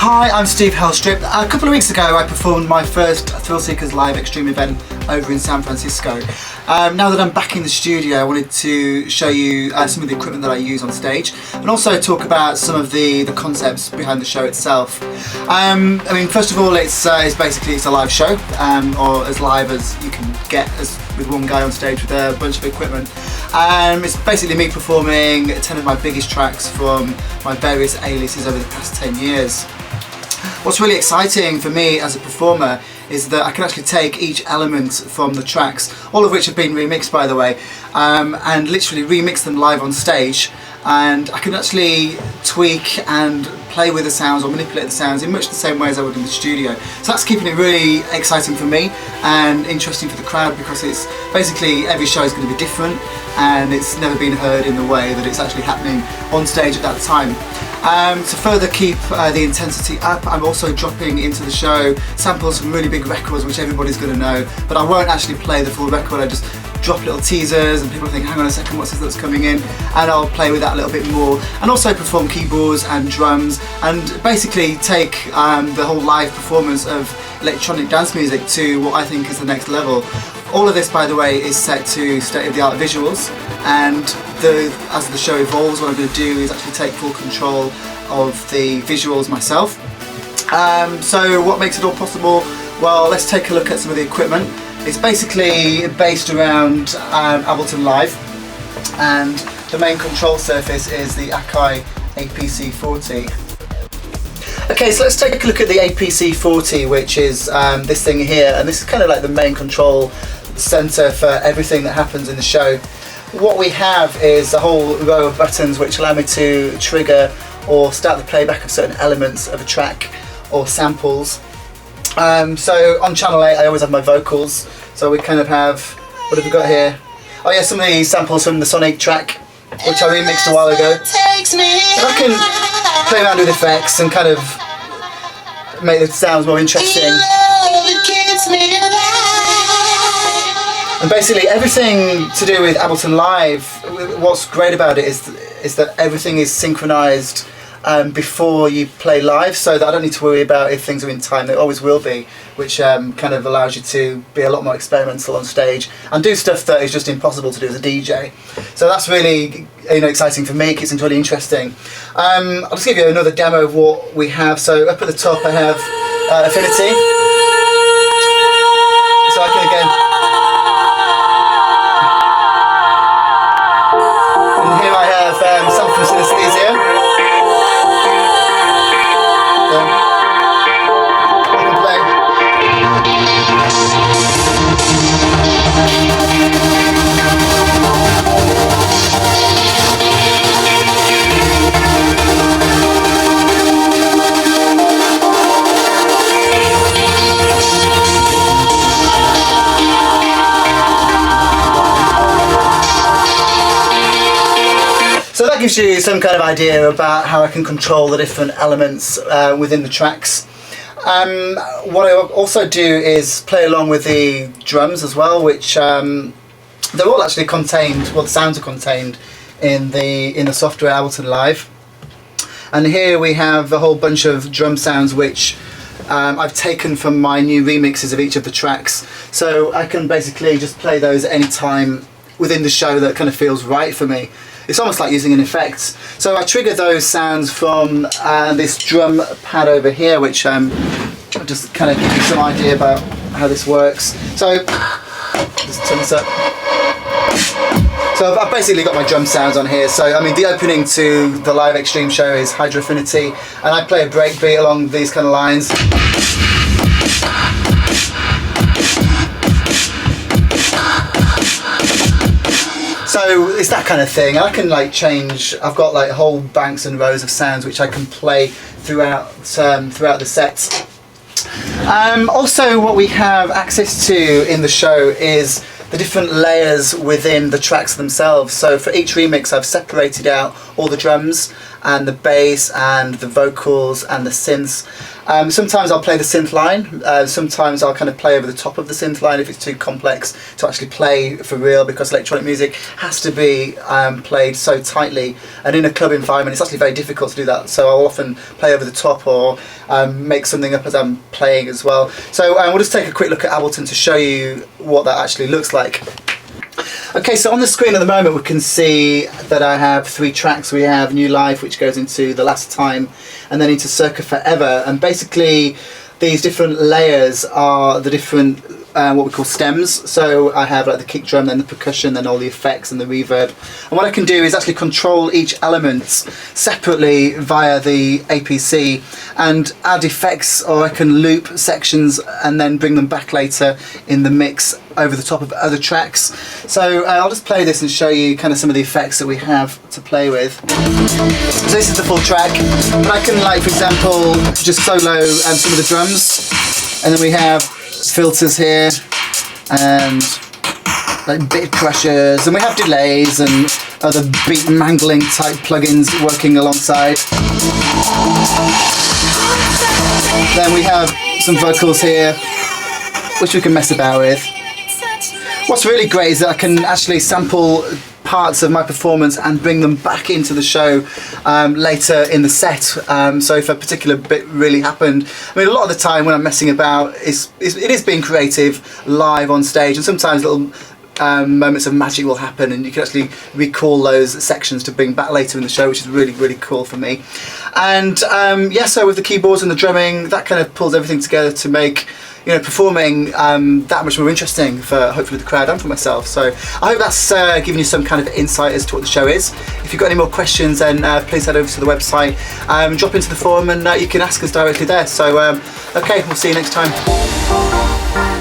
Hi, I'm Steve Hellstrip. A couple of weeks ago I performed my first Thrillseekers live Xtreme event over in San Francisco. Now that I'm back in the studio, I wanted to show you some of the equipment that I use on stage and also talk about some of the concepts behind the show itself. I mean, first of all, it's basically a live show, or as live as you can get with one guy on stage with a bunch of equipment. It's basically me performing 10 of my biggest tracks from my various aliases over the past 10 years. What's really exciting for me as a performer is that I can actually take each element from the tracks, all of which have been remixed by the way, and literally remix them live on stage, and I can actually tweak and play with the sounds or manipulate the sounds in much the same way as I would in the studio. So that's keeping it really exciting for me and interesting for the crowd, because it's basically every show is going to be different and it's never been heard in the way that it's actually happening on stage at that time. To further keep the intensity up, I'm also dropping into the show samples from really big records which everybody's going to know, but I won't actually play the full record. I just drop little teasers and people think, hang on a second, what's this that's coming in, and I'll play with that a little bit more, and also perform keyboards and drums and basically take the whole live performance of electronic dance music to what I think is the next level. All of this, by the way, is set to state-of-the-art visuals, and as the show evolves, what I'm going to do is actually take full control of the visuals myself. So what makes it all possible? Well, let's take a look at some of the equipment. It's basically based around Ableton Live, and the main control surface is the Akai APC40. Okay, so let's take a look at the APC40, which is this thing here, and this is kind of like the main control center for everything that happens in the show. What we have is a whole row of buttons which allow me to trigger or start the playback of certain elements of a track or samples. So on channel 8 I always have my vocals, so we kind of have, what have we got here? Oh yeah, some of these samples from the Sonic track, which I remixed a while ago. And I can play around with effects and kind of make the sounds more interesting. And basically everything to do with Ableton Live, what's great about it is that everything is synchronized before you play live, so that I don't need to worry about if things are in time. They always will be, which kind of allows you to be a lot more experimental on stage and do stuff that is just impossible to do as a DJ. So that's really exciting for me. It keeps things really interesting. I'll just give you another demo of what we have. So up at the top I have Affinity. So I can again. And here I have some from Synesthesia. So that gives you some kind of idea about how I can control the different elements within the tracks. What I also do is play along with the drums as well, which they're all actually contained, well, the sounds are contained in the software Ableton Live. And here we have a whole bunch of drum sounds which I've taken from my new remixes of each of the tracks. So I can basically just play those at any time within the show that kind of feels right for me. It's almost like using an effect. So I trigger those sounds from this drum pad over here, which just kind of give you some idea about how this works. So just turn this up. So I've basically got my drum sounds on here. So I mean, the opening to the live Xtreme show is Hydro Affinity, and I play a breakbeat along these kind of lines. So it's that kind of thing. I can like change. I've got like whole banks and rows of sounds which I can play throughout the set. Also, what we have access to in the show is the different layers within the tracks themselves. So for each remix I've separated out all the drums and the bass and the vocals and the synths. Sometimes I'll play the synth line, sometimes I'll kind of play over the top of the synth line if it's too complex to actually play for real, because electronic music has to be played so tightly, and in a club environment it's actually very difficult to do that, so I'll often play over the top or make something up as I'm playing as well. So we'll just take a quick look at Ableton to show you what that actually looks like. Okay, so on the screen at the moment we can see that I have 3 tracks. We have New Life, which goes into The Last Time, and then into Circa Forever, and basically these different layers are the different what we call stems. So I have like the kick drum, then the percussion, then all the effects and the reverb, and what I can do is actually control each element separately via the APC and add effects, or I can loop sections and then bring them back later in the mix over the top of other tracks. So I'll just play this and show you kind of some of the effects that we have to play with. So this is the full track, but I can, like, for example, just solo some of the drums, and then we have filters here and like bit crushers, and we have delays and other beat mangling type plugins working alongside. Then we have some vocals here which we can mess about with. What's really great is that I can actually sample parts of my performance and bring them back into the show later in the set. So if a particular bit really happened, I mean, a lot of the time when I'm messing about, it is being creative live on stage, and sometimes little moments of magic will happen and you can actually recall those sections to bring back later in the show, which is really, really cool for me. And yeah, so with the keyboards and the drumming, that kind of pulls everything together to make, you know, performing that much more interesting for hopefully the crowd and for myself. So I hope that's given you some kind of insight as to what the show is. If you've got any more questions, then please head over to the website, drop into the forum, and you can ask us directly there. So okay, we'll see you next time.